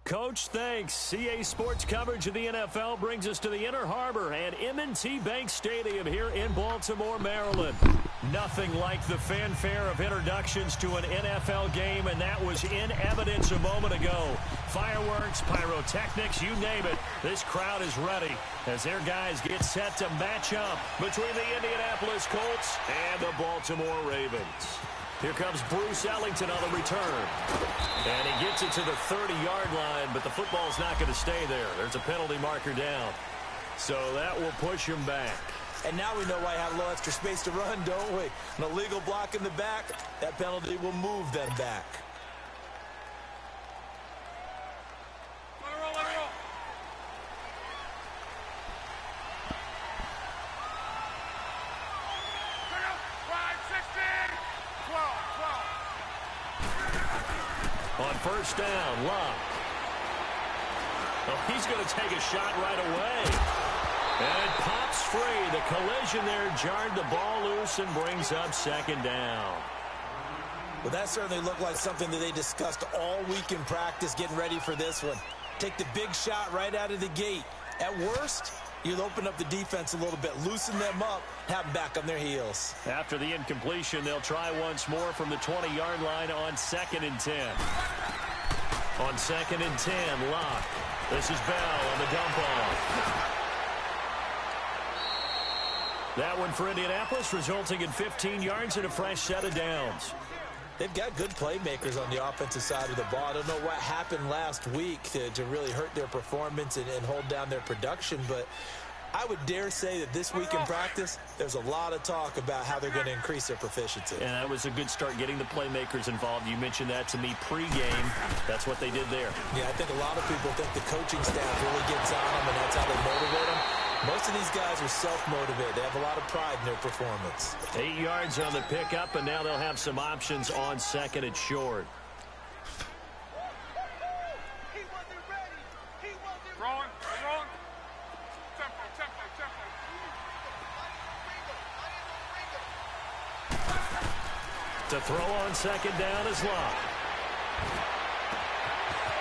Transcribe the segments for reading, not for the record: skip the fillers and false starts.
Coach, thanks. CA Sports coverage of the NFL brings us to the Inner Harbor and M&T Bank Stadium here in Baltimore, Maryland. Nothing like the fanfare of introductions to an NFL game, and that was in evidence a moment ago. Fireworks, pyrotechnics, you name it. This crowd is ready as their guys get set to match up between the Indianapolis Colts and the Baltimore Ravens. Here comes Bruce Ellington on the return. And he gets it to the 30-yard line, but the football's not going to stay there. There's a penalty marker down. So that will push him back. And now we know why I have a little extra space to run, don't we? An illegal block in the back, that penalty will move them back. On first down, Locke. Oh, he's going to take a shot right away. And it pops free. The collision there jarred the ball loose and brings up second down. Well, that certainly looked like something that they discussed all week in practice getting ready for this one. Take the big shot right out of the gate. At worst, you'll open up the defense a little bit, loosen them up, have them back on their heels. After the incompletion, they'll try once more from the 20-yard line on 2nd and 10. On 2nd and 10, Locke. This is Bell on the dump off. That one for Indianapolis, resulting in 15 yards and a fresh set of downs. They've got good playmakers on the offensive side of the ball. I don't know what happened last week to really hurt their performance and hold down their production, but I would dare say that this week in practice, there's a lot of talk about how they're going to increase their proficiency. And that was a good start getting the playmakers involved. You mentioned that to me pregame. That's what they did there. Yeah, I think a lot of people think the coaching staff really gets on them, and that's how they motivate them. Most of these guys are self-motivated. They have a lot of pride in their performance. 8 yards on the pickup, and now they'll have some options on 2nd and short. To throw on 2nd down is Locke.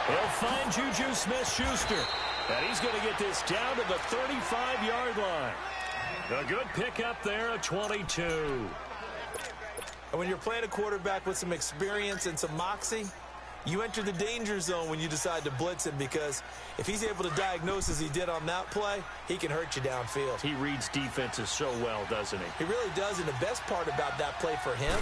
He'll find Juju Smith-Schuster. And he's going to get this down to the 35-yard line. A good pickup there at 22. And when you're playing a quarterback with some experience and some moxie, you enter the danger zone when you decide to blitz him, because if he's able to diagnose as he did on that play, he can hurt you downfield. He reads defenses so well, doesn't he? He really does, and the best part about that play for him,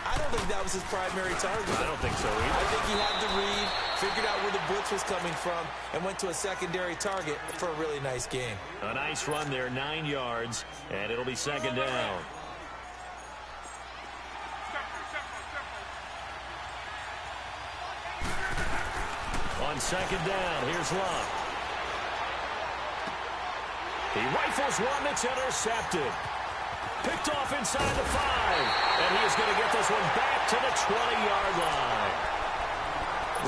I don't think that was his primary target. I don't think so either. I think he had to read, figured out where the blitz was coming from, and went to a secondary target for a really nice game. A nice run there, 9 yards, and it'll be 2nd down. On 2nd down, here's Locke. He rifles one that's intercepted. Picked off inside the 5. And he is going to get this one back to the 20-yard line.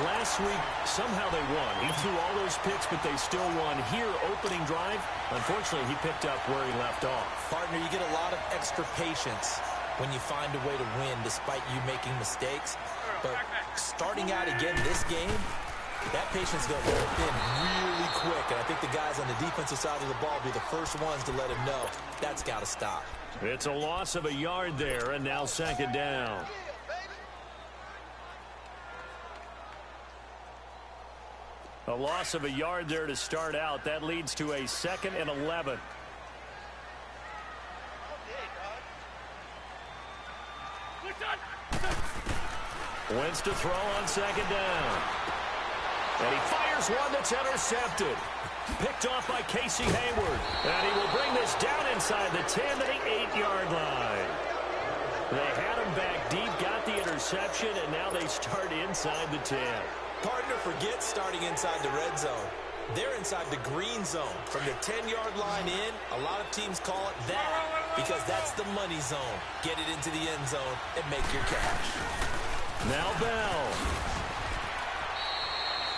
Last week, somehow they won. He threw all those picks, but they still won. Here, opening drive, unfortunately, he picked up where he left off. Partner, you get a lot of extra patience when you find a way to win despite you making mistakes. But starting out again this game, that patience got wear thin really quick, and I think the guys on the defensive side of the ball will be the first ones to let him know that's got to stop. It's a loss of a yard there, and now 2nd down. A loss of a yard there to start out. That leads to a 2nd and 11. Wentz to throw on 2nd down. And he fires one that's intercepted. Picked off by Casey Hayward. And he will bring this down inside the 10 to the 8-yard line. They had him back deep, got the interception, and now they start inside the 10. Partner, forget starting inside the red zone. They're inside the green zone. From the 10-yard line in, a lot of teams call it that because that's the money zone. Get it into the end zone and make your cash. Now Bell.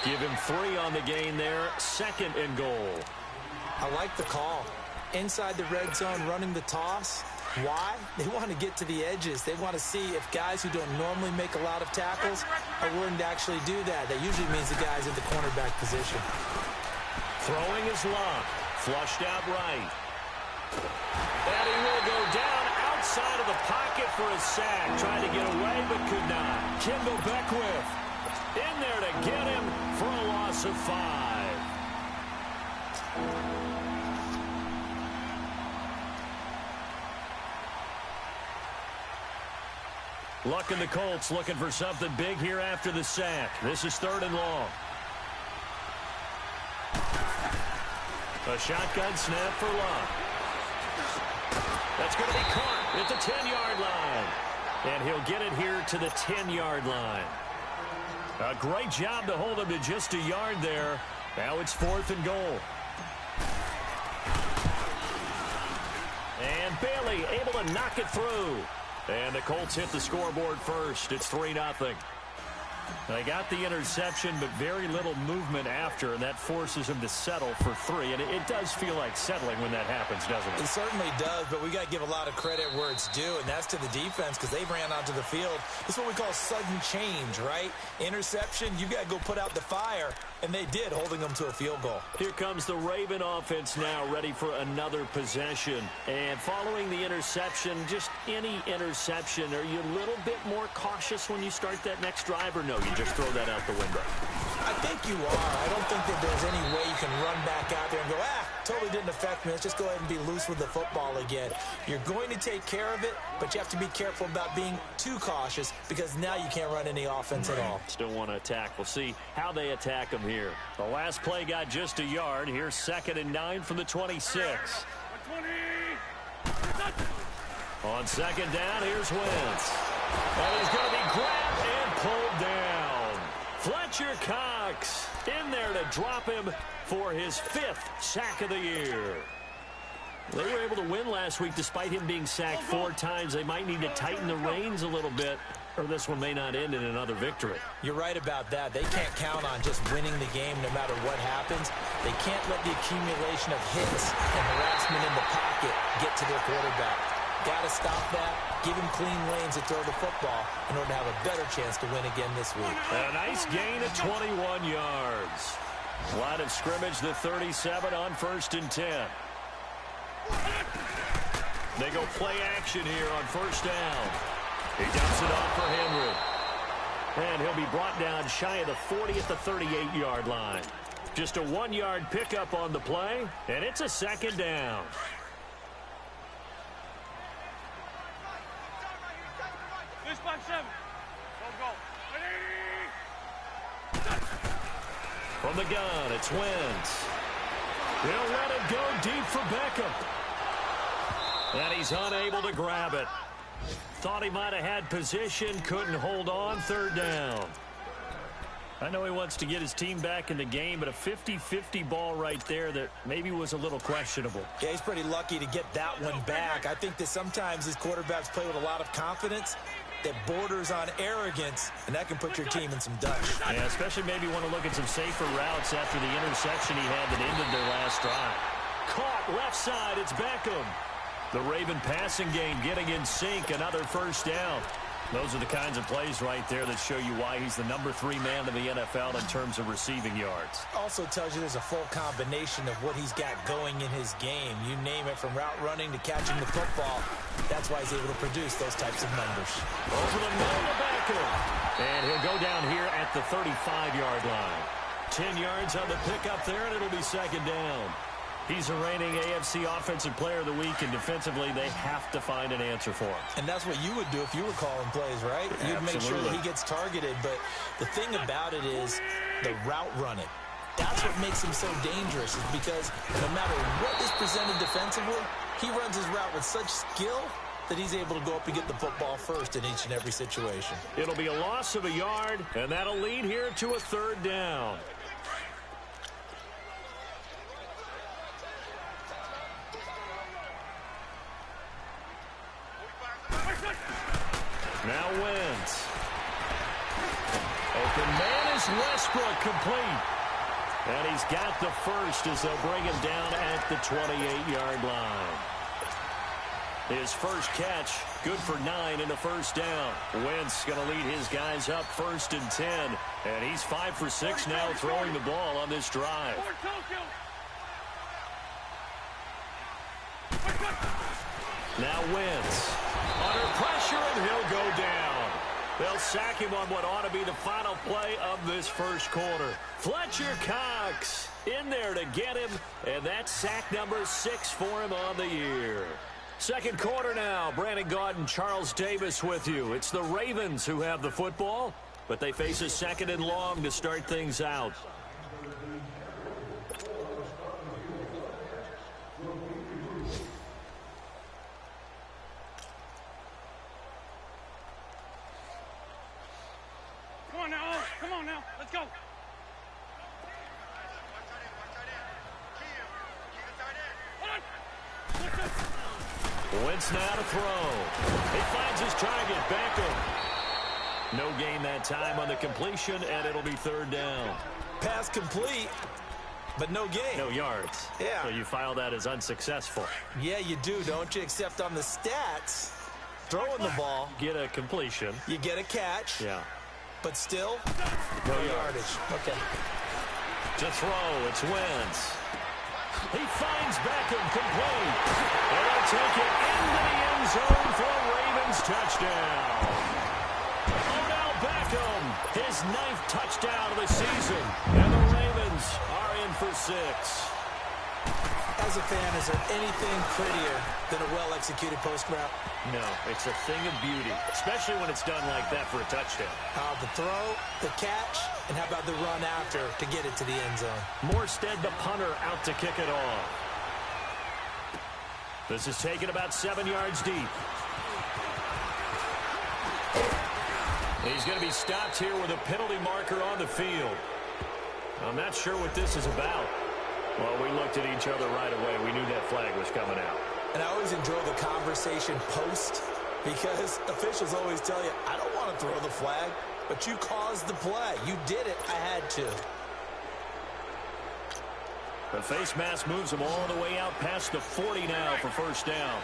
Give him 3 on the gain there. 2nd and goal. I like the call. Inside the red zone, running the toss. Why? They want to get to the edges. They want to see if guys who don't normally make a lot of tackles are willing to actually do that. That usually means the guys at the cornerback position. Throwing is locked. Flushed out right. And he will go down outside of the pocket for a sack. Tried to get away, but could not. Kendall Beckwith in there to get him for a loss of 5. Luck and the Colts looking for something big here after the sack. This is 3rd and long. A shotgun snap for Luck. That's going to be caught at the 10-yard line. And he'll get it here to the 10-yard line. A great job to hold him to just a yard there. Now it's 4th and goal. And Bailey able to knock it through. And the Colts hit the scoreboard first. It's 3-0. They got the interception, but very little movement after, and that forces them to settle for 3. And it does feel like settling when that happens, doesn't it? It certainly does, but we got to give a lot of credit where it's due, and that's to the defense because they ran onto the field. It's what we call sudden change, right? Interception, you got to go put out the fire, and they did, holding them to a field goal. Here comes the Raven offense now, ready for another possession. And following the interception, just any interception, are you a little bit more cautious when you start that next drive, or no? You just throw that out the window? I think you are. I don't think that there's any way you can run back out there and go, totally didn't affect me. Let's just go ahead and be loose with the football again. You're going to take care of it, but you have to be careful about being too cautious because now you can't run any offense at all. Still want to attack. We'll see how they attack them here. The last play got just a yard. Here's 2nd and 9 from the 26. On 2nd down, here's Wentz. And he's going to be grabbed and pulled down. Fletcher Cox in there to drop him for his 5th sack of the year. They were able to win last week despite him being sacked 4 times. They might need to tighten the reins a little bit, or this one may not end in another victory. You're right about that. They can't count on just winning the game no matter what happens. They can't let the accumulation of hits and harassment in the pocket get to their quarterback. Got to stop that. Give him clean lanes to throw the football in order to have a better chance to win again this week. A nice gain of 21 yards. Line of scrimmage, the 37 on 1st and 10. They go play action here on 1st down. He dumps it off for Henry. And he'll be brought down shy of the 40 at the 38-yard line. Just a 1-yard pickup on the play, and it's a 2nd down. From the gun, it's Wentz. He'll let it go deep for Beckham. And he's unable to grab it. Thought he might have had position, couldn't hold on, 3rd down. I know he wants to get his team back in the game, but a 50-50 ball right there that maybe was a little questionable. Yeah, he's pretty lucky to get that one back. I think that sometimes these quarterbacks play with a lot of confidence that borders on arrogance, and that can put your team in some dust. Yeah, especially maybe want to look at some safer routes after the interception he had that ended their last drive. Caught left side, it's Beckham. The Raven passing game getting in sync, another 1st down. Those are the kinds of plays right there that show you why he's the number 3 man in the NFL in terms of receiving yards. Also tells you there's a full combination of what he's got going in his game. You name it, from route running to catching the football. That's why he's able to produce those types of numbers. Over the middle to Beckham. And he'll go down here at the 35-yard line. 10 yards on the pickup there, and it'll be 2nd down. He's the reigning AFC Offensive Player of the Week, and defensively, they have to find an answer for him. And that's what you would do if you were calling plays, right? You'd make sure that he gets targeted. But the thing about it is the route running. That's what makes him so dangerous, is because no matter what is presented defensively, he runs his route with such skill that he's able to go up and get the football first in each and every situation. It'll be a loss of a yard, and that'll lead here to a 3rd down. Now Wentz. Open man is Westbrook, complete. And he's got the first as they'll bring him down at the 28-yard line. His first catch, good for 9 in the first down. Wentz going to lead his guys up 1st and 10. And he's 5 for 6 now throwing the ball on this drive. Now Wentz under pressure, and he'll go down. They'll sack him on what ought to be the final play of this first quarter. Fletcher Cox in there to get him, and that's sack number 6 for him on the year. Second quarter now. Brandon Gaudin, Charles Davis with you. It's the Ravens who have the football, but they face a 2nd and long to start things out. Come on now, let's go. Wentz now to throw. He finds his target, Beckham. No gain that time on the completion, and it'll be 3rd down. Pass complete, but no gain. No yards. Yeah. So you file that as unsuccessful. Yeah, you do, don't you? Except on the stats, throwing the ball, Get a completion. you get a catch. Yeah. But still, No yardage. Okay. To throw, it's Wentz. He finds Beckham complete. And he'll take it into the end zone for a Ravens touchdown. Odell Beckham, his 9th touchdown of the season. And the Ravens are in for 6. As a fan, is there anything prettier than a well-executed post route? No, it's a thing of beauty, especially when it's done like that for a touchdown. The throw, the catch, and how about the run after to get it to the end zone? Morstead, the punter, out to kick it off. This is taken about 7 yards deep. He's going to be stopped here with a penalty marker on the field. I'm not sure what this is about. Well, we looked at each other right away. We knew that flag was coming out. And I always enjoy the conversation post because officials always tell you, I don't want to throw the flag, but you caused the play. You did it. I had to. The face mask moves him all the way out past the 40 now for 1st down.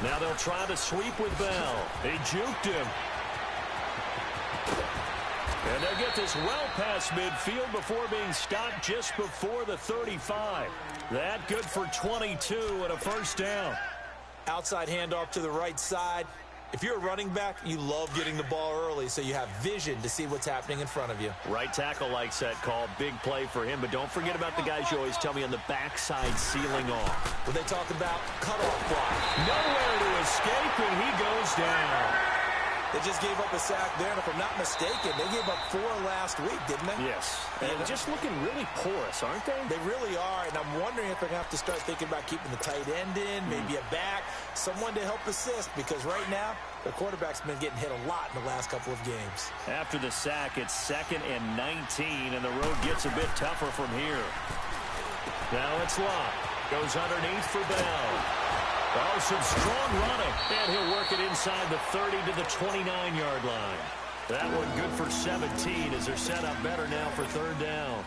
Now they'll try the sweep with Bell. He juked him. And they'll get this well past midfield before being stopped just before the 35. That good for 22 and a 1st down. Outside handoff to the right side. If you're a running back, you love getting the ball early so you have vision to see what's happening in front of you. Right tackle likes that call. Big play for him. But don't forget about the guys you always tell me on the backside sealing off. When they talk about cutoff block. Nowhere to escape, and he goes down. They just gave up a sack there, and if I'm not mistaken, they gave up 4 last week, didn't they? Yes. And just looking really porous, aren't they? They really are, and I'm wondering if they're going to have to start thinking about keeping the tight end in, maybe a back, someone to help assist, because right now, the quarterback's been getting hit a lot in the last couple of games. After the sack, it's 2nd and 19, and the road gets a bit tougher from here. Now it's Locke. Goes underneath for Bell. Oh, some strong running. And he'll work it inside the 30 to the 29-yard line. That one good for 17 as they're set up better now for 3rd down.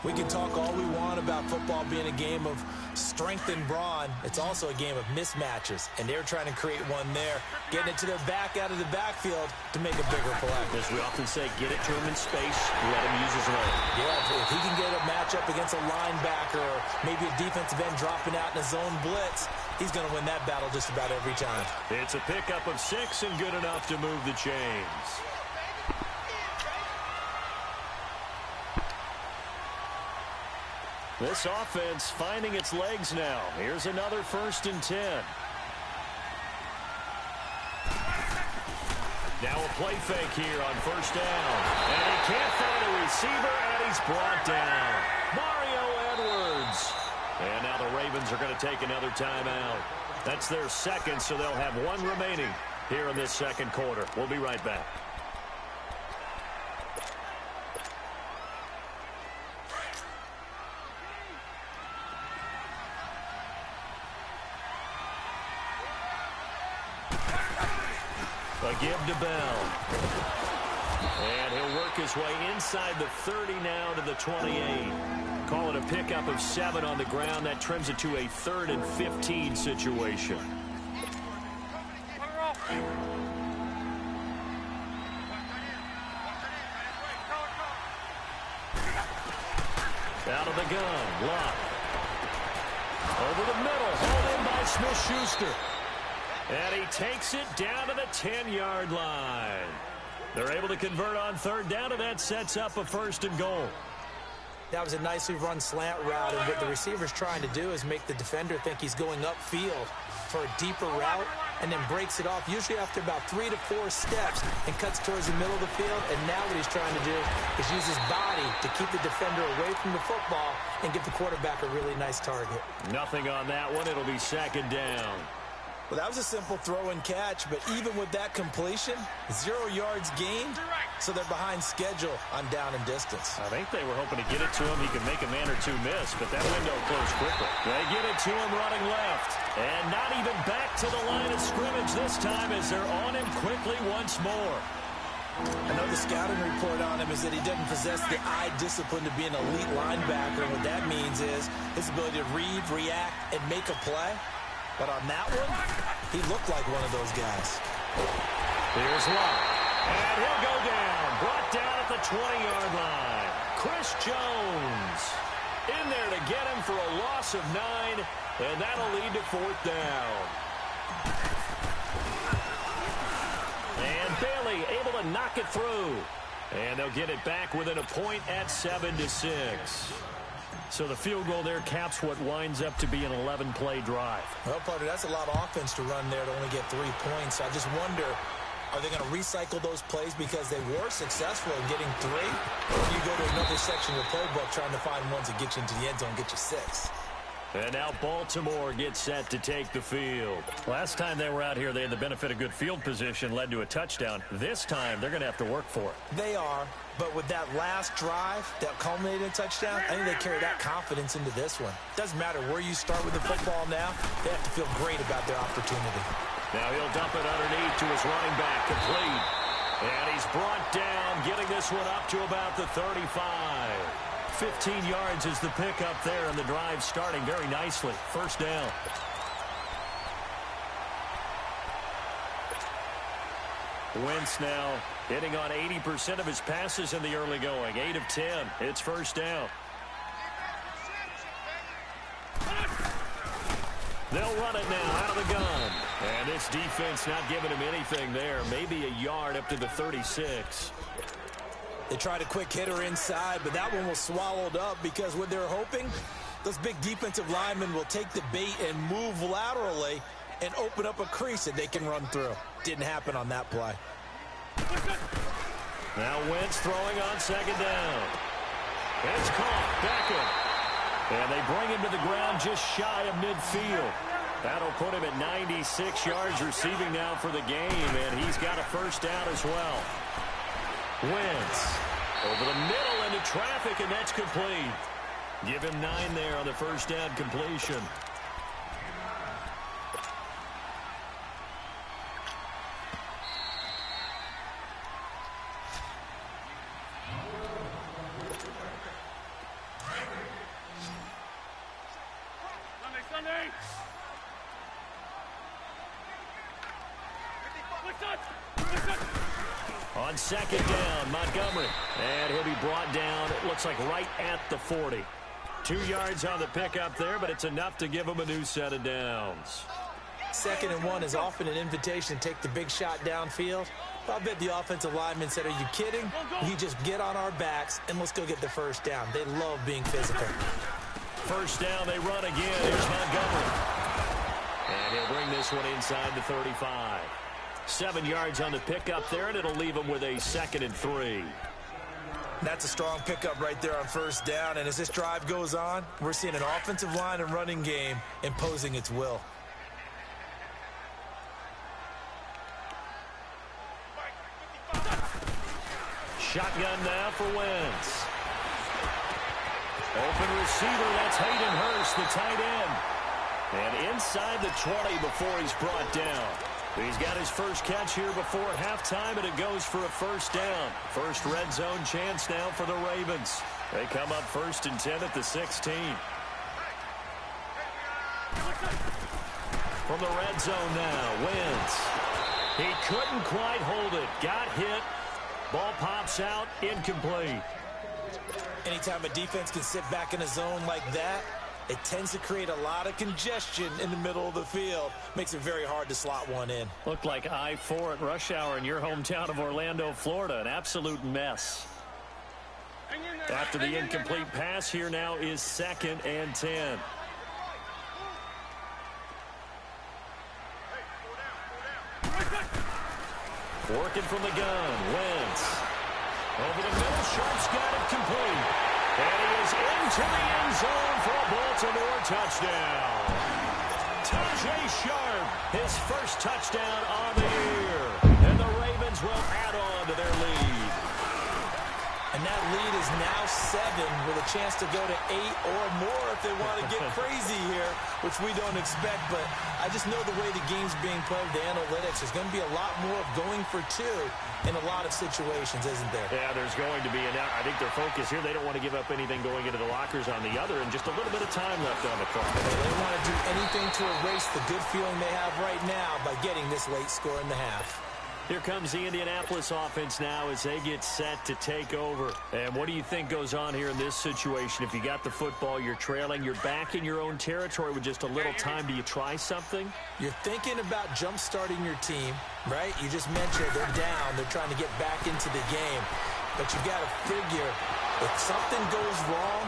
We can talk all we want about football being a game of strength and brawn. It's also a game of mismatches, and they're trying to create one there, getting it to their back out of the backfield to make a bigger play. As we often say, get it to him in space, let him use his leg. Yeah, if he can get a matchup against a linebacker or maybe a defensive end dropping out in a zone blitz, he's going to win that battle just about every time. It's a pickup of 6 and good enough to move the chains. This offense finding its legs now. Here's another 1st and 10. Now a play fake here on 1st down. And he can't find a receiver, and he's brought down. Mario Edwards. And now the Ravens are going to take another timeout. That's their 2nd, so they'll have 1 remaining here in this 2nd quarter. We'll be right back. A give to Bell. And he'll work his way inside the 30 now to the 28. Call it a pickup of 7 on the ground. That trims it to a 3rd and 15 situation. Out of the gun, Locke. Over the middle, hauled in by Smith-Schuster. And he takes it down to the 10-yard line. They're able to convert on 3rd down, and that sets up a 1st and goal. That was a nicely run slant route, and what the receiver's trying to do is make the defender think he's going upfield for a deeper route, and then breaks it off, usually after about 3 to 4 steps, and cuts towards the middle of the field. And now what he's trying to do is use his body to keep the defender away from the football and give the quarterback a really nice target. Nothing on that one. It'll be 2nd down. Well, that was a simple throw and catch, but even with that completion, 0 yards gained, so they're behind schedule on down and distance. I think they were hoping to get it to him. He could make a man or two miss, but that window closed quickly. They get it to him running left, and not even back to the line of scrimmage this time as they're on him quickly once more. I know the scouting report on him is that he doesn't possess the eye discipline to be an elite linebacker, and what that means is his ability to read, react, and make a play. But on that one, he looked like one of those guys. Here's Locke. And he'll go down. Brought down at the 20-yard line. Chris Jones in there to get him for a loss of 9, and that'll lead to 4th down. And Bailey able to knock it through. And they'll get it back within a point at 7-6. So the field goal there caps what winds up to be an 11-play drive. Well, partner, that's a lot of offense to run there to only get 3 points. I just wonder, are they going to recycle those plays because they were successful in getting 3? Or do you go to another section of the playbook trying to find ones that get you into the end zone and get you 6? And now Baltimore gets set to take the field. Last time they were out here, they had the benefit of good field position, led to a touchdown. This time, they're going to have to work for it. They are, but with that last drive that culminated in a touchdown, I think they carry that confidence into this one. Doesn't matter where you start with the football now, they have to feel great about their opportunity. Now he'll dump it underneath to his running back, complete. And he's brought down, getting this one up to about the 35. 15 yards is the pickup there, and the drive starting very nicely. 1st down. Wentz now hitting on 80% of his passes in the early going. 8 of 10. It's 1st down. They'll run it now out of the gun. And this defense not giving him anything there. Maybe a yard up to the 36. They tried a quick hitter inside, but that one was swallowed up because what they're hoping, those big defensive linemen will take the bait and move laterally and open up a crease that they can run through. Didn't happen on that play. Now Wentz throwing on 2nd down. It's caught. Beckham. And they bring him to the ground just shy of midfield. That'll put him at 96 yards receiving now for the game, and he's got a 1st down as well. Wentz over the middle into traffic, and that's complete. Give him 9 there on the 1st down completion. Sunday. On 2nd down, Montgomery. And he'll be brought down, it looks like right at the 40. 2 yards on the pickup there, but it's enough to give him a new set of downs. 2nd and 1 is often an invitation to take the big shot downfield. I bet the offensive lineman said, are you kidding? You just get on our backs and let's go get the 1st down. They love being physical. 1st down, they run again. Here's Montgomery. And he'll bring this one inside the 35. 7 yards on the pickup there, and it'll leave him with a 2nd and 3. That's a strong pickup right there on 1st down, and as this drive goes on, we're seeing an offensive line and running game imposing its will. Shotgun now for Wentz. Open receiver, that's Hayden Hurst, the tight end. And inside the 20 before he's brought down. He's got his first catch here before halftime, and it goes for a 1st down. First red zone chance now for the Ravens. They come up 1st and 10 at the 16. From the red zone now, Wentz. He couldn't quite hold it. Got hit. Ball pops out, incomplete. Anytime a defense can sit back in a zone like that, it tends to create a lot of congestion in the middle of the field. Makes it very hard to slot one in. Looked like I-4 at rush hour in your hometown of Orlando, Florida. An absolute mess. After the incomplete pass, here now is 2nd and 10. Working from the gun, Wentz. Over the middle, Sharp's got it complete. And he is into the end zone for a Baltimore touchdown. Tajay Sharp, his first touchdown on the year. And the Ravens will add on to their lead. And that lead is now 7 with a chance to go to 8 or more if they want to get crazy here, which we don't expect. But I just know the way the game's being played, the analytics, there's going to be a lot more of going for 2 in a lot of situations, isn't there? Yeah, there's going to be. And I think their focus here, they don't want to give up anything going into the lockers on the other, and just a little bit of time left on the clock. They want to do anything to erase the good feeling they have right now by getting this late score in the half. Here comes the Indianapolis offense now as they get set to take over. And what do you think goes on here in this situation? If you got the football, you're trailing, you're back in your own territory with just a little time. Do you try something? You're thinking about jump-starting your team, right? You just mentioned they're down. They're trying to get back into the game. But you got to figure, if something goes wrong,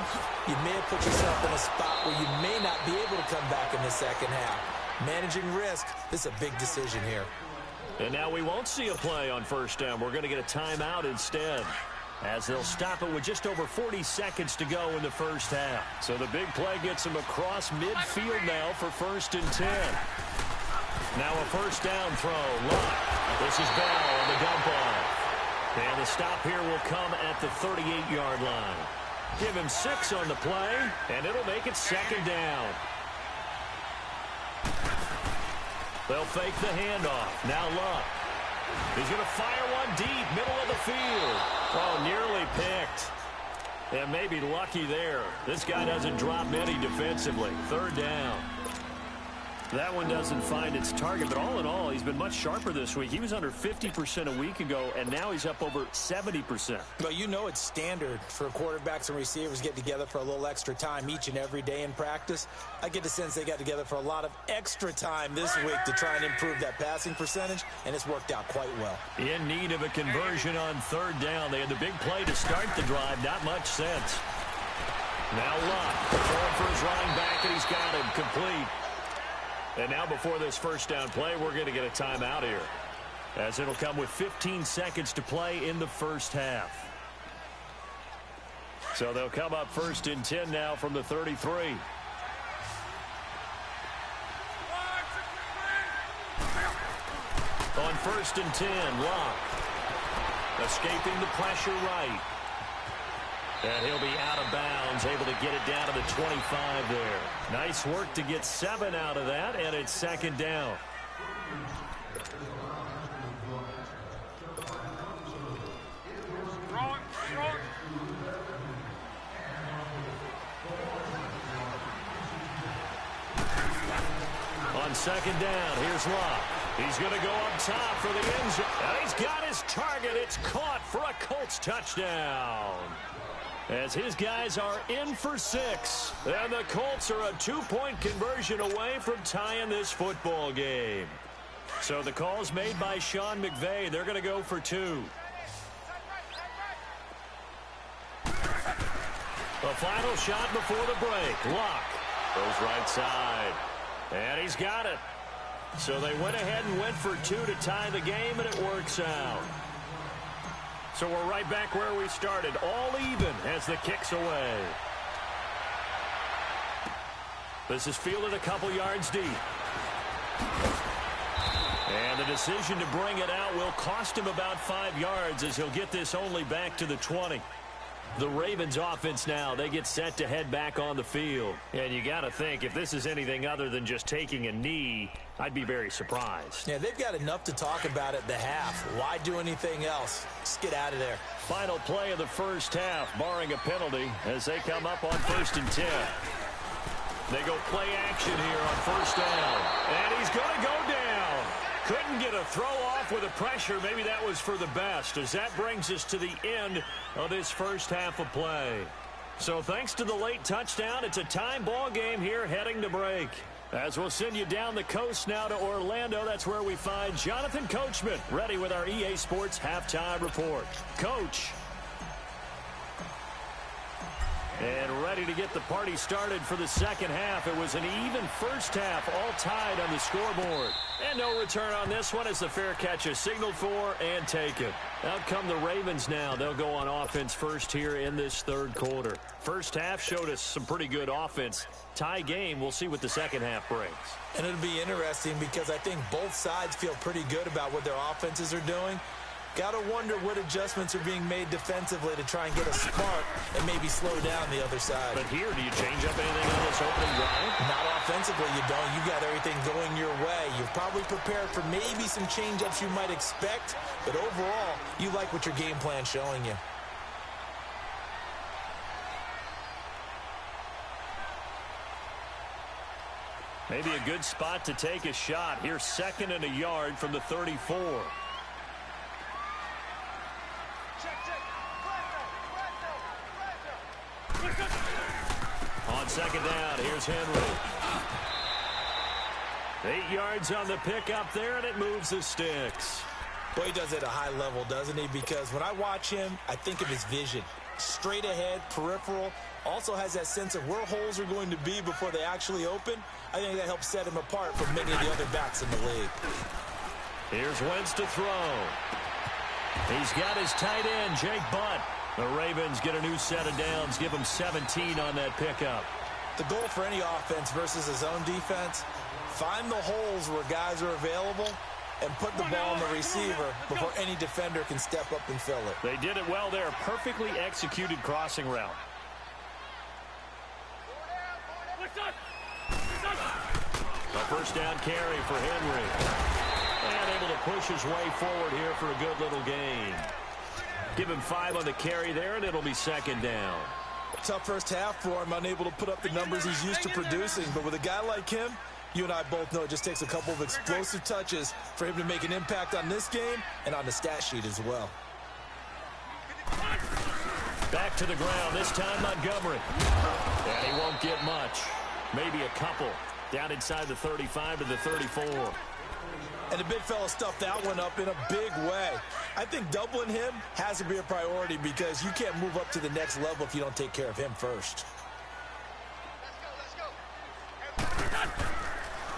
you may have put yourself in a spot where you may not be able to come back in the second half. Managing risk, this is a big decision here. And now we won't see a play on 1st down. We're going to get a timeout instead, as they'll stop it with just over 40 seconds to go in the first half. So the big play gets them across midfield now for 1st and 10. Now a 1st down throw. Luck. This is Bell on the dump off. And the stop here will come at the 38-yard line. Give him 6 on the play, and it'll make it 2nd down. They'll fake the handoff. Now Luck. He's going to fire one deep, middle of the field. Oh, nearly picked. And maybe lucky there. This guy doesn't drop many defensively. 3rd down. That one doesn't find its target, but all in all, he's been much sharper this week. He was under 50% a week ago, and now he's up over 70%. Well, you know it's standard for quarterbacks and receivers get together for a little extra time each and every day in practice. I get the sense they got together for a lot of extra time this week to try and improve that passing percentage, and it's worked out quite well. In need of a conversion on 3rd down. They had the big play to start the drive. Not much sense. Now Luck throwing for his running back, and he's got him complete. And now before this 1st down play, we're going to get a timeout here, as it'll come with 15 seconds to play in the first half. So they'll come up 1st and 10 now from the 33. On 1st and 10, Luck. Escaping the pressure right. And he'll be out of bounds, able to get it down to the 25 there. Nice work to get 7 out of that, and it's 2nd down. On 2nd down, here's Luck. He's going to go up top for the end zone. And he's got his target. It's caught for a Colts touchdown. As his guys are in for 6. And the Colts are a 2-point conversion away from tying this football game. So the call's made by Sean McVay. They're going to go for 2. The final shot before the break. Luck goes right side. And he's got it. So they went ahead and went for 2 to tie the game, and it works out. So we're right back where we started, all even as the kick's away. This is fielded a couple yards deep. And the decision to bring it out will cost him about 5 yards, as he'll get this only back to the 20. The Ravens offense now, they get set to head back on the field. And you got to think, if this is anything other than just taking a knee, I'd be very surprised. Yeah, they've got enough to talk about at the half. Why do anything else? Just get out of there. Final play of the first half, barring a penalty, as they come up on 1st and 10. They go play action here on 1st down. And he's going to go down. Couldn't get a throw off with the pressure. Maybe that was for the best, as that brings us to the end of this first half of play. So thanks to the late touchdown, it's a time ball game here heading to break. As we'll send you down the coast now to Orlando, that's where we find Jonathan Coachman, ready with our EA Sports halftime report. Coach. And ready to get the party started for the second half. It was an even first half, all tied on the scoreboard. And no return on this one as the fair catch is signaled for and taken. Out come the Ravens now. They'll go on offense first here in this third quarter. First half showed us some pretty good offense. Tie game, we'll see what the second half brings. And it'll be interesting because I think both sides feel pretty good about what their offenses are doing. Got to wonder what adjustments are being made defensively to try and get a spark and maybe slow down the other side. But here, do you change up anything on this opening drive? Not offensively, you don't. You got everything going your way. You've probably prepared for maybe some change-ups you might expect, but overall, you like what your game plan's showing you. Maybe a good spot to take a shot. Here's 2nd and a yard from the 34. On 2nd down, here's Henry. 8 yards on the pickup there, and it moves the sticks. Boy, he does it at a high level, doesn't he? Because when I watch him, I think of his vision. Straight ahead, peripheral, also has that sense of where holes are going to be before they actually open. I think that helps set him apart from many of the other backs in the league. Here's Wentz to throw. He's got his tight end, Jake Butt. The Ravens get a new set of downs, give him 17 on that pickup. The goal for any offense versus his own defense, find the holes where guys are available and put the ball on the receiver before any defender can step up and fill it. They did it well there. Perfectly executed crossing route. A first down carry for Henry. And able to push his way forward here for a good little gain. Give him 5 on the carry there, and it'll be 2nd down. Tough first half for him, unable to put up the numbers he's used to producing. But with a guy like him, you and I both know it just takes a couple of explosive touches for him to make an impact on this game and on the stat sheet as well. Back to the ground, this time Montgomery. And he won't get much. Maybe a couple. Down inside the 35 to the 34. And the big fella stuffed that one up in a big way. I think doubling him has to be a priority because you can't move up to the next level if you don't take care of him first.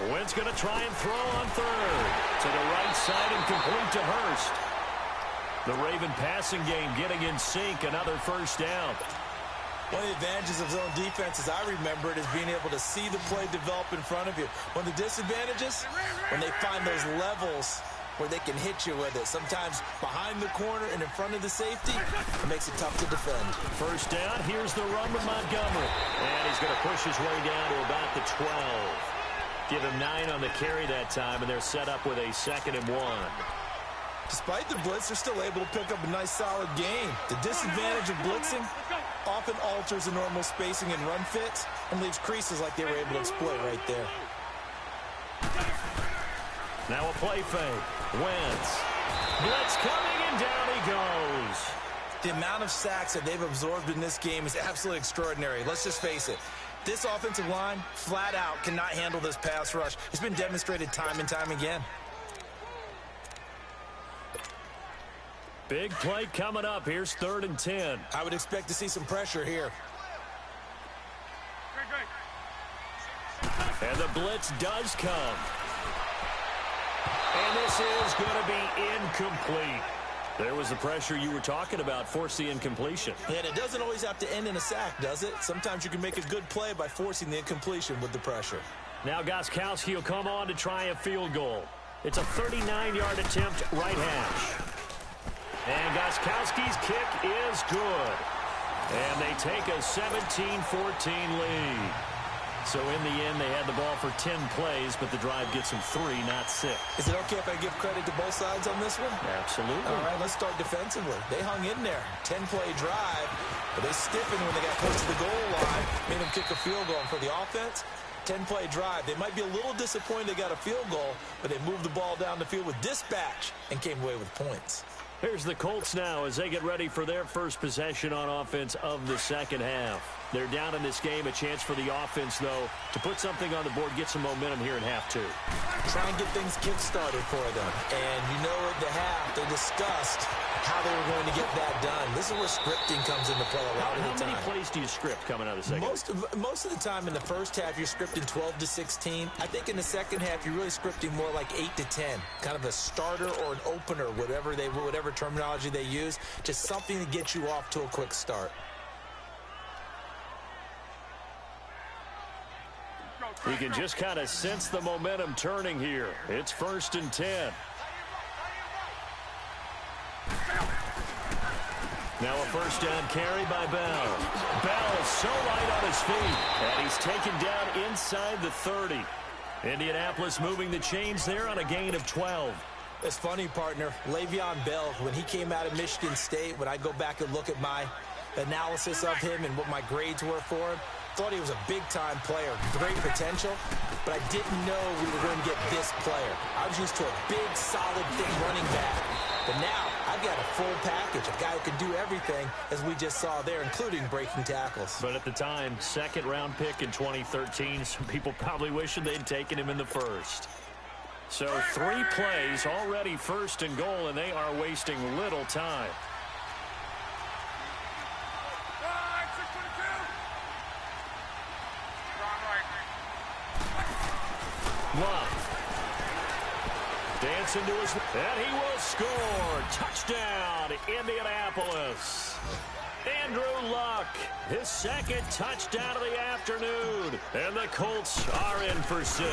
Wentz going to try and throw on 3rd. To the right side and complete to Hurst. The Raven passing game getting in sync. Another first down. One of the advantages of zone defense, as I remember it, is being able to see the play develop in front of you. One of the disadvantages, when they find those levels where they can hit you with it. Sometimes behind the corner and in front of the safety, it makes it tough to defend. First down, here's the run with Montgomery. And he's going to push his way down to about the 12. Give him 9 on the carry that time, and they're set up with a 2nd and 1. Despite the blitz, they're still able to pick up a nice, solid gain. The disadvantage of blitzing often alters the normal spacing and run fits and leaves creases like they were able to exploit right there. Now a play fake. Wentz. Blitz coming, and down he goes. The amount of sacks that they've absorbed in this game is absolutely extraordinary. Let's just face it. This offensive line, flat out, cannot handle this pass rush. It's been demonstrated time and time again. Big play coming up. Here's 3rd and 10. I would expect to see some pressure here. And the blitz does come. And this is going to be incomplete. There was the pressure you were talking about, force the incompletion. And it doesn't always have to end in a sack, does it? Sometimes you can make a good play by forcing the incompletion with the pressure. Now Gostkowski will come on to try a field goal. It's a 39-yard attempt, right hash. And Gostkowski's kick is good. And they take a 17-14 lead. So in the end, they had the ball for 10 plays, but the drive gets them 3, not 6. Is it okay if I give credit to both sides on this one? Absolutely. All right, let's start defensively. They hung in there. 10-play drive, but they stiffened when they got close to the goal line, made them kick a field goal. And for the offense, 10-play drive. They might be a little disappointed they got a field goal, but they moved the ball down the field with dispatch and came away with points. Here's the Colts now as they get ready for their first possession on offense of the second half. They're down in this game. A chance for the offense, though, to put something on the board, get some momentum here in half 2. Try and get things kick-started for them. And you know at the half, they discussed how they were going to get that done. This is where scripting comes into play a lot of the time. How many plays do you script coming out of the second half? Most of the time in the first half, you're scripting 12 to 16. I think in the second half, you're really scripting more like 8 to 10. Kind of a starter or an opener, whatever terminology they use. Just something to get you off to a quick start. You can just kind of sense the momentum turning here. It's 1st and 10. Now a first down carry by Bell. Bell is so light on his feet, and he's taken down inside the 30. Indianapolis moving the chains there on a gain of 12. It's funny, partner. Le'Veon Bell, when he came out of Michigan State, when I go back and look at my analysis of him and what my grades were for him, thought he was a big-time player, great potential, but I didn't know we were going to get this player. I was used to a big, solid, thick running back, but now I've got a full package, a guy who can do everything, as we just saw there, including breaking tackles. But at the time, second-round pick in 2013, some people probably wishing they'd taken him in the first. So 3 plays, already 1st and goal, and they are wasting little time. Dancing to his, and he will score. Touchdown, Indianapolis. Andrew Luck, his second touchdown of the afternoon, and the Colts are in for 6.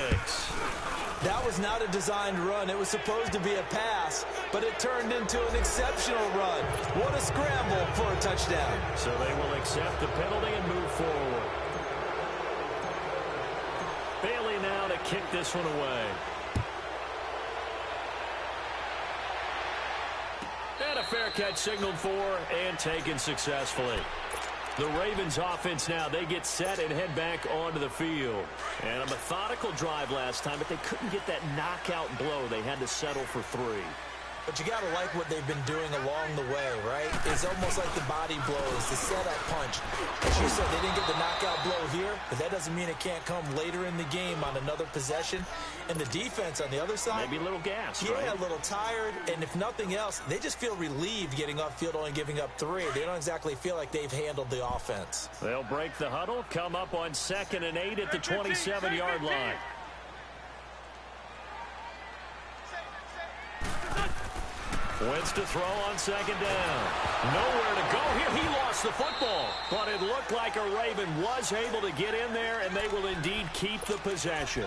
That was not a designed run. It was supposed to be a pass, but it turned into an exceptional run. What a scramble for a touchdown. So they will accept the penalty and move forward. Bailey now to kick this one away. And a fair catch signaled for and taken successfully. The Ravens offense now, they get set and head back onto the field. And a methodical drive last time, but they couldn't get that knockout blow. They had to settle for 3. But you got to like what they've been doing along the way, right? It's almost like the body blows, the setup punch. As you said, they didn't get the knockout blow here, but that doesn't mean it can't come later in the game on another possession. And the defense on the other side, maybe a little gas, yeah, right? A little tired. And if nothing else, they just feel relieved getting off field, only giving up 3. They don't exactly feel like they've handled the offense. They'll break the huddle, come up on 2nd and 8 at the 27-yard line. Wentz to throw on 2nd down. Nowhere to go here. He lost the football. But it looked like a Raven was able to get in there, and they will indeed keep the possession.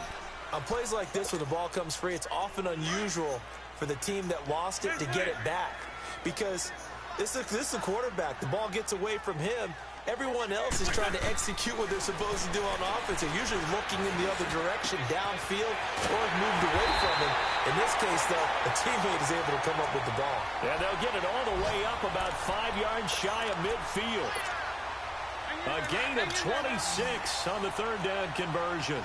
On plays like this where the ball comes free, it's often unusual for the team that lost it to get it back. Because this is a quarterback. The ball gets away from him. Everyone else is trying to execute what they're supposed to do on offense. They're usually looking in the other direction, downfield, or moved away from him. In this case, though, a teammate is able to come up with the ball. And they'll get it all the way up about 5 yards shy of midfield. A gain of 26 on the 3rd down conversion.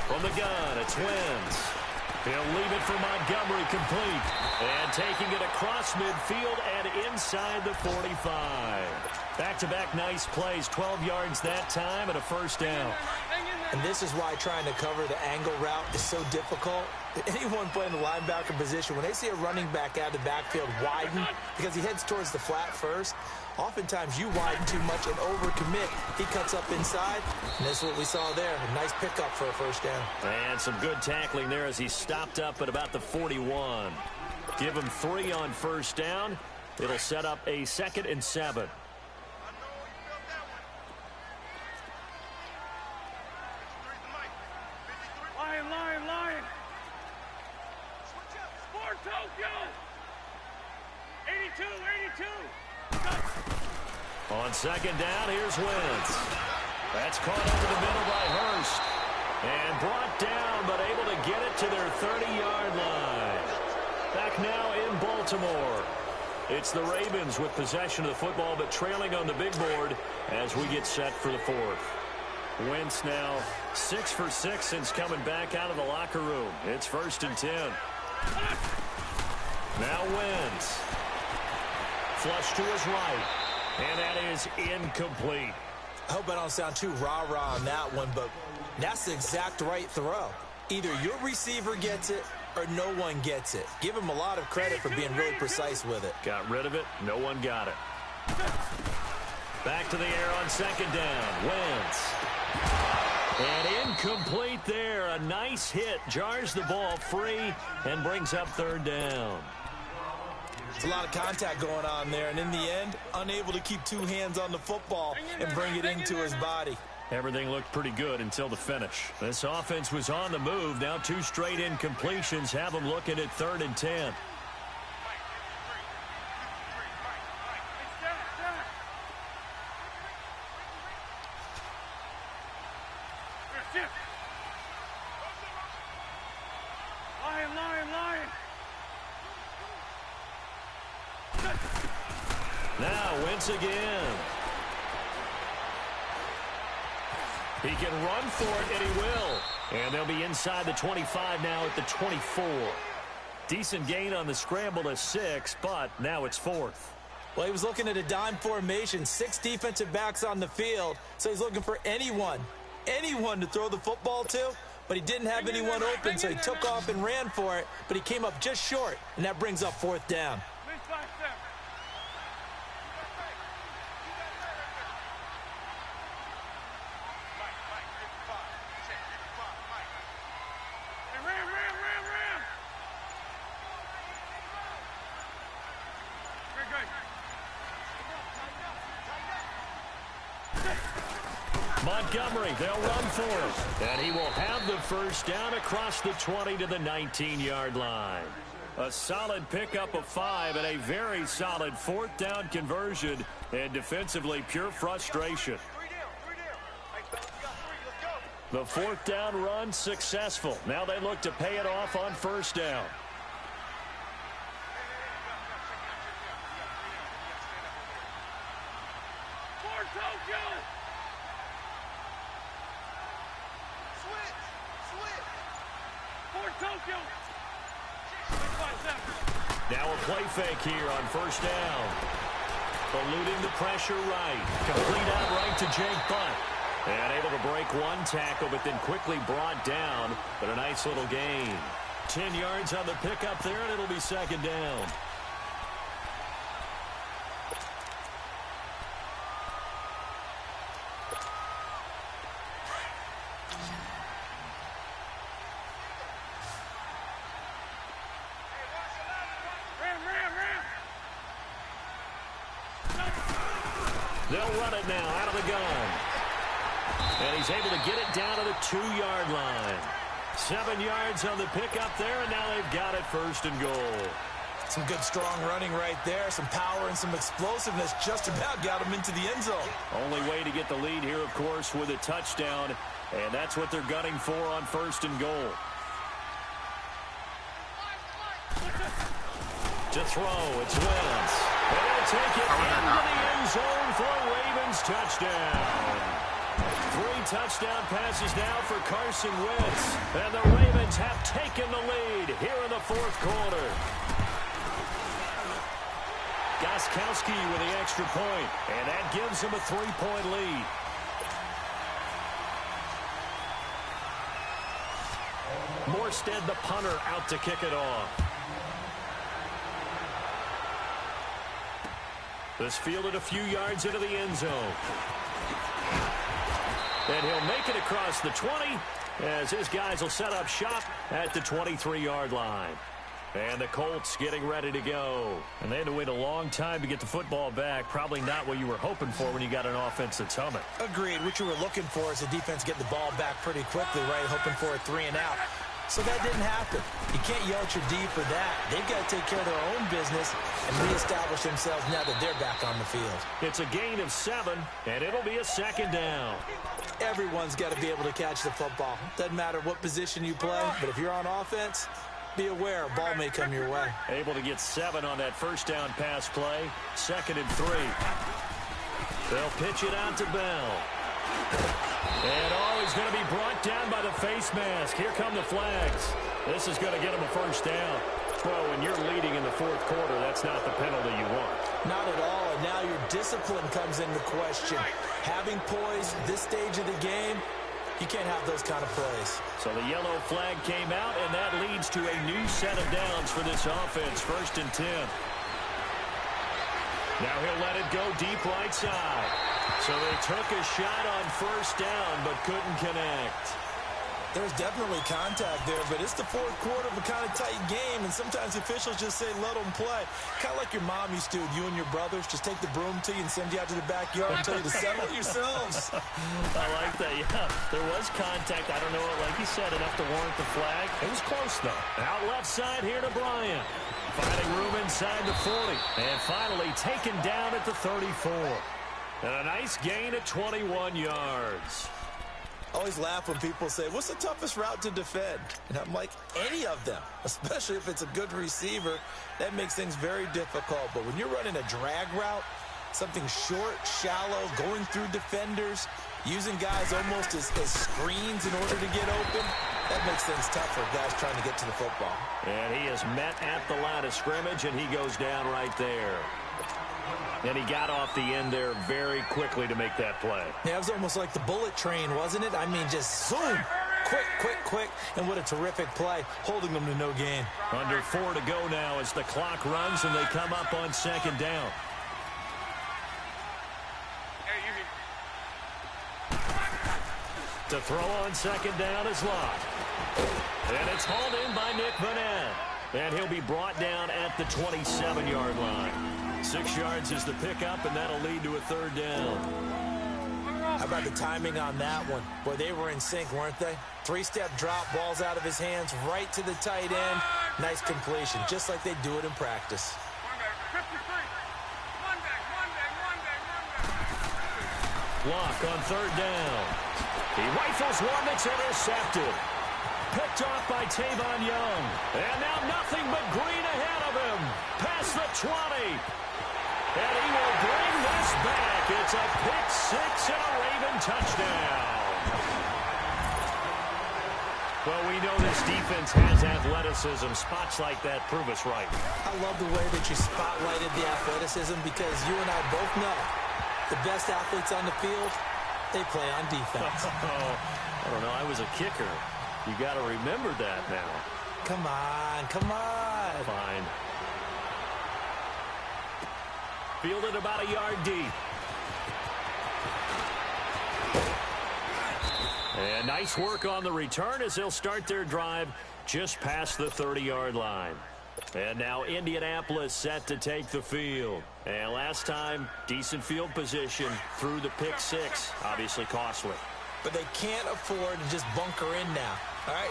From the gun, it's Wentz. He'll leave it for Montgomery complete. And taking it across midfield and inside the 45. Back-to-back nice plays, 12 yards that time and a 1st down. And this is why trying to cover the angle route is so difficult. Anyone playing the linebacker position, when they see a running back out of the backfield widen because he heads towards the flat first, oftentimes you widen too much and overcommit. He cuts up inside, and this is what we saw there. A nice pickup for a 1st down. And some good tackling there as he stopped up at about the 41. Give him 3 on 1st down. It'll set up a 2nd and 7. Lion. Sport Tokyo! On second down, here's Wentz. That's caught over the middle by Hurst. And brought down, but able to get it to their 30-yard line. Back now in Baltimore. It's the Ravens with possession of the football, but trailing on the big board as we get set for the fourth. Wentz now 6 for 6 since coming back out of the locker room. It's 1st and 10. Now Wentz. Flush to his right. And that is incomplete. I hope I don't sound too rah-rah on that one, but that's the exact right throw. Either your receiver gets it or no one gets it. Give him a lot of credit for being really precise with it. Got rid of it. No one got it. Back to the air on second down. Wentz. And incomplete there. A nice hit. Jars the ball free and brings up 3rd down. It's a lot of contact going on there, and in the end, unable to keep 2 hands on the football and bring it into his body. Everything looked pretty good until the finish. This offense was on the move. Now 2 straight incompletions have them looking at 3rd and 10. Lion. Now Wentz again. He can run for it, and he will. And they'll be inside the 25 now at the 24. Decent gain on the scramble to 6, but now it's 4th. Well, he was looking at a dime formation, 6 defensive backs on the field, so he's looking for anyone to throw the football to, but he didn't have anyone open, so he took off and ran for it, but he came up just short, and that brings up 4th down. Montgomery, they'll run for him. And he will have the first down across the 20 to the 19-yard line. A solid pickup of 5 and a very solid 4th down conversion. And defensively, pure frustration. The 4th down run successful. Now they look to pay it off on 1st down. Now a play fake here on 1st down. Eluding the pressure right. Complete out right to Jake Butt. And able to break 1 tackle, but then quickly brought down. But a nice little gain. 10 yards on the pickup there, and it'll be 2nd down. They'll run it now out of the gun. And he's able to get it down to the 2-yard line. 7 yards on the pickup there, and now they've got it 1st and goal. Some good, strong running right there. Some power and some explosiveness just about got him into the end zone. Only way to get the lead here, of course, with a touchdown. And that's what they're gunning for on 1st and goal. To throw, it's Wentz. And they'll take it into the end zone for a Ravens touchdown. 3 touchdown passes now for Carson Wentz. And the Ravens have taken the lead here in the 4th quarter. Gostkowski with the extra point, and that gives him a 3-point lead. Morstead, the punter, out to kick it off. This fielded a few yards into the end zone. And he'll make it across the 20 as his guys will set up shop at the 23-yard line. And the Colts getting ready to go. And they had to wait a long time to get the football back. Probably not what you were hoping for when you got an offense that's humming. Agreed. What you were looking for is the defense getting the ball back pretty quickly, right? Hoping for a 3 and out. So that didn't happen. You can't yell at your D for that. They've got to take care of their own business and reestablish themselves now that they're back on the field. It's a gain of 7, and it'll be a second down. Everyone's got to be able to catch the football. Doesn't matter what position you play, but if you're on offense, be aware a ball may come your way. Able to get 7 on that first down pass play. 2nd and 3. They'll pitch it out to Bell. And he's going to be brought down by the face mask. Here come the flags. This is going to get him a first down. Well, when you're leading in the fourth quarter, that's not the penalty you want. Not at all, and now your discipline comes into question. Having poise this stage of the game, you can't have those kind of plays. So the yellow flag came out, and that leads to a new set of downs for this offense. 1st and 10. Now he'll let it go deep right side. So they took a shot on first down, but couldn't connect. There's definitely contact there, but it's the fourth quarter of a kind of tight game, and sometimes officials just say, let them play. Kind of like your mom used to, you and your brothers, just take the broom to you and send you out to the backyard and tell you to settle it yourselves. I like that, yeah. There was contact. I don't know, like you said, enough to warrant the flag. It was close, though. Out left side here to Bryant. Finding room inside the 40. And finally taken down at the 34. And a nice gain of 21 yards. I always laugh when people say, what's the toughest route to defend? And I'm like, any of them, especially if it's a good receiver. That makes things very difficult. But when you're running a drag route, something short, shallow, going through defenders, using guys almost as screens in order to get open, that makes things tough for guys trying to get to the football. And he is met at the line of scrimmage, and he goes down right there. And he got off the end there very quickly to make that play. Yeah, it was almost like the bullet train, wasn't it? I mean, just zoom. Quick, quick, quick. And what a terrific play, holding them to no gain. Under 4 to go now as the clock runs and they come up on 2nd down. To throw on 2nd down is Locke. And it's hauled in by Nick Vanette. And he'll be brought down at the 27-yard line. 6 yards is the pickup, and that'll lead to a 3rd down. How about the timing on that one? Boy, they were in sync, weren't they? 3-step drop, balls out of his hands, right to the tight end. Nice completion, just like they do it in practice. Locke on 3rd down. He rifles one that's intercepted. Picked off by Tavon Young. And now nothing but green ahead of him. Past the 20. And he will bring this back. It's a pick 6 and a Raven touchdown. Well, we know this defense has athleticism. Spots like that prove us right. I love the way that you spotlighted the athleticism because you and I both know the best athletes on the field, they play on defense. I don't know. I was a kicker. You got to remember that now. Come on, come on. Fine. Fielded about a yard deep. And nice work on the return as they'll start their drive just past the 30-yard line. And now Indianapolis set to take the field. And last time, decent field position through the pick 6. Obviously costly. But they can't afford to just bunker in now. All right,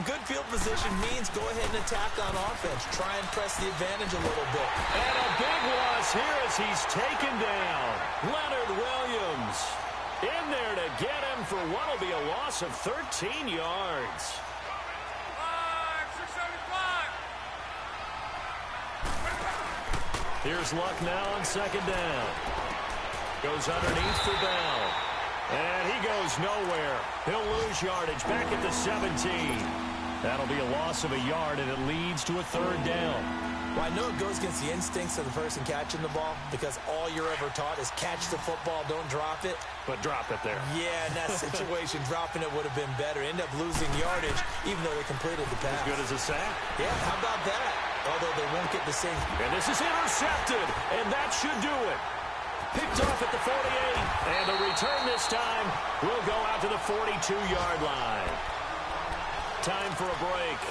good field position means go ahead and attack on offense. Try and press the advantage a little bit. And a big loss here as he's taken down. Leonard Williams in there to get him for what will be a loss of 13 yards. 675. Here's Luck now on 2nd down. Goes underneath for Bell. And he goes nowhere. He'll lose yardage back at the 17. That'll be a loss of a yard, and it leads to a 3rd down. Well, I know it goes against the instincts of the person catching the ball because all you're ever taught is catch the football, don't drop it. But drop it there. Yeah, in that situation, dropping it would have been better. End up losing yardage, even though they completed the pass. As good as a sack. Yeah, how about that? Although they won't get the same. And this is intercepted, and that should do it. Picked off at the 48, and the return this time will go out to the 42-yard line. Time for a break.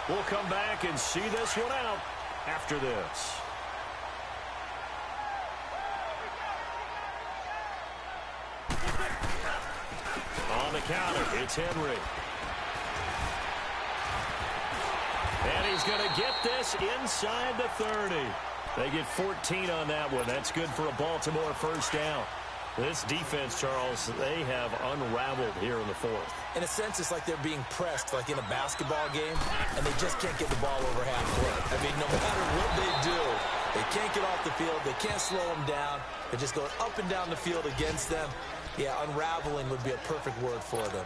We'll come back and see this one out after this. On the counter, it's Henry. And he's going to get this inside the 30. They get 14 on that one. That's good for a Baltimore first down. This defense, Charles, they have unraveled here in the fourth. In a sense, it's like they're being pressed, like in a basketball game, and they just can't get the ball over half court. I mean, no matter what they do, they can't get off the field. They can't slow them down. They're just going up and down the field against them. Yeah, unraveling would be a perfect word for them.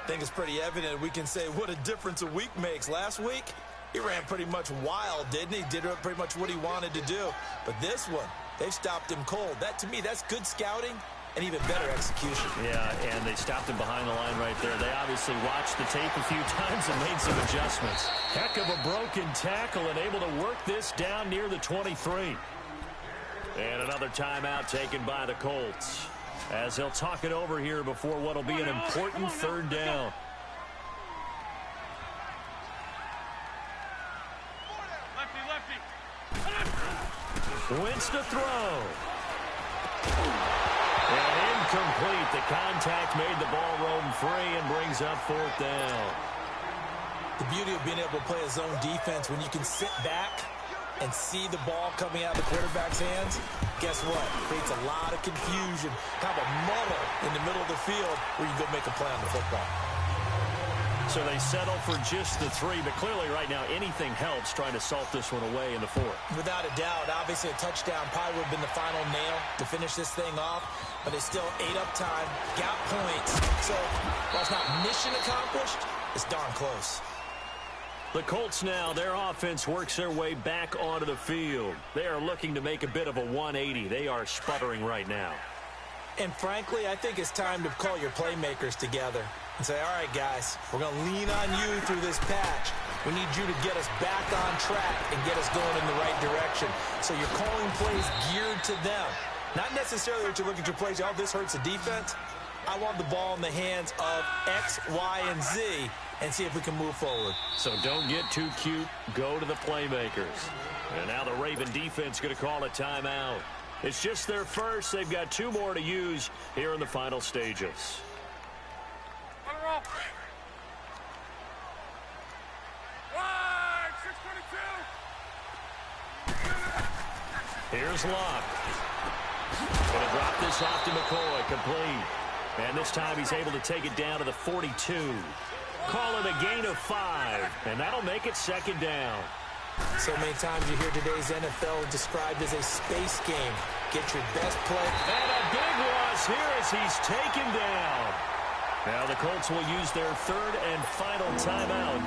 I think it's pretty evident we can say what a difference a week makes. Last week, he ran pretty much wild, didn't he? Did pretty much what he wanted to do. But this one, they've stopped him cold. That, to me, that's good scouting and even better execution. Yeah, and they stopped him behind the line right there. They obviously watched the tape a few times and made some adjustments. Heck of a broken tackle and able to work this down near the 23. And another timeout taken by the Colts, as they'll talk it over here before what will be an important third down. Wins to throw. And incomplete. The contact made the ball roam free and brings up fourth down. The beauty of being able to play a zone defense when you can sit back and see the ball coming out of the quarterback's hands, guess what? It creates a lot of confusion, kind of a muddle in the middle of the field where you can go make a play on the football. So they settle for just the 3, but clearly right now anything helps trying to salt this one away in the fourth. Without a doubt, obviously a touchdown probably would have been the final nail to finish this thing off, but it's still 8 up time, got points. So while it's not mission accomplished, it's darn close. The Colts now, their offense works their way back onto the field. They are looking to make a bit of a 180. They are sputtering right now. And frankly, I think it's time to call your playmakers together and say, all right, guys, we're going to lean on you through this patch. We need you to get us back on track and get us going in the right direction. So you're calling plays geared to them. Not necessarily that you're looking to plays, oh, this hurts the defense. I want the ball in the hands of X, Y, and Z and see if we can move forward. So don't get too cute. Go to the playmakers. And now the Raven defense going to call a timeout. It's just their first. They've got 2 more to use here in the final stages. Here's Locke. Going to drop this off to McCoy. Complete. And this time he's able to take it down to the 42. Call it a gain of 5. And that'll make it second down. So many times you hear today's NFL described as a space game. Get your best play. And a big loss here as he's taken down. Now the Colts will use their 3rd and final timeout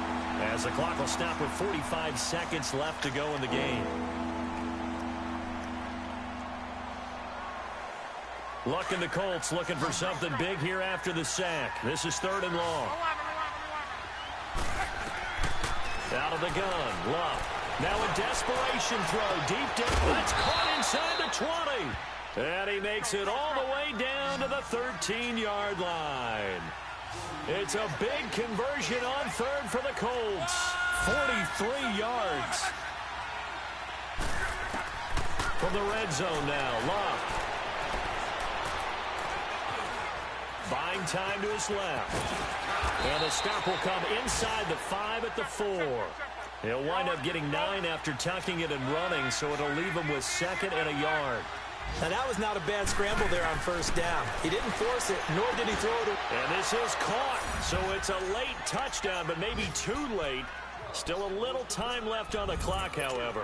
as the clock will stop with 45 seconds left to go in the game. Luck in the Colts looking for something big here after the sack. This is 3rd and long. Out of the gun, Luck. Now a desperation throw deep down. That's caught inside the 20. And he makes it all the way down to the 13-yard line. It's a big conversion on 3rd for the Colts. 43 yards. From the red zone now, Luck. Buying time to his left. And the stop will come inside the 5 at the 4. He'll wind up getting 9 after tucking it and running, so it'll leave him with 2nd and a yard. Now, that was not a bad scramble there on 1st down. He didn't force it, nor did he throw it. And this is caught, so it's a late touchdown, but maybe too late. Still a little time left on the clock, however.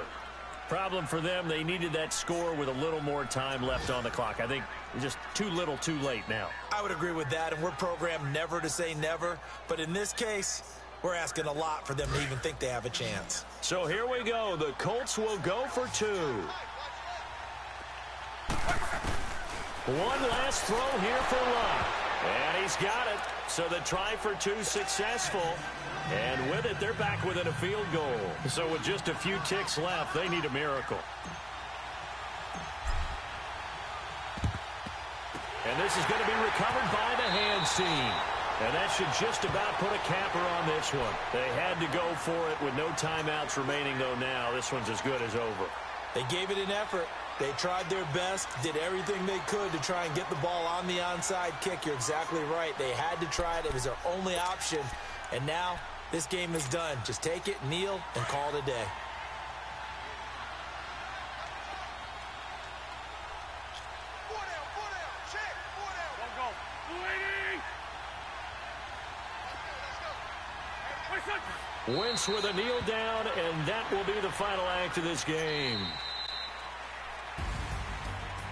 Problem for them, they needed that score with a little more time left on the clock. I think just too little, too late now. I would agree with that, and we're programmed never to say never. But in this case, we're asking a lot for them to even think they have a chance. So here we go. The Colts will go for 2. One last throw here for Luck. And he's got it. So the try for 2 successful. And with it, they're back within a field goal. So with just a few ticks left, they need a miracle. And this is going to be recovered by the hands team. And that should just about put a capper on this one. They had to go for it with no timeouts remaining, though now. This one's as good as over. They gave it an effort. They tried their best, did everything they could to try and get the ball on the onside kick. You're exactly right. They had to try it. It was their only option. And now This game is done. Just take it, kneel, and call it a day. Wentz with a kneel down, and that will be the final act of this game.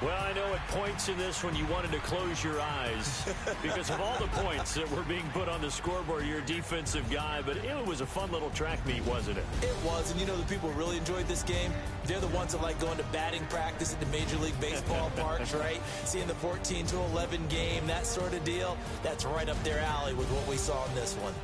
Well, I know at points in this when you wanted to close your eyes because of all the points that were being put on the scoreboard. You're a defensive guy, but it was a fun little track meet, wasn't it? It was, and you know the people who really enjoyed this game? They're the ones that like going to batting practice at the Major League Baseball parks, right? Seeing the 14-11 game, that sort of deal. That's right up their alley with what we saw in this one.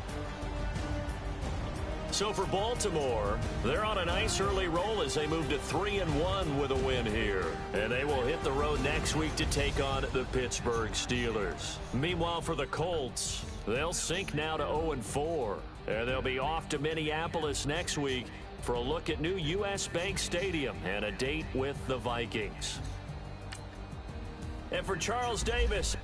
So for Baltimore, they're on a nice early roll as they move to 3-1 with a win here. And they will hit the road next week to take on the Pittsburgh Steelers. Meanwhile, for the Colts, they'll sink now to 0-4. And they'll be off to Minneapolis next week for a look at new U.S. Bank Stadium and a date with the Vikings. And for Charles Davis,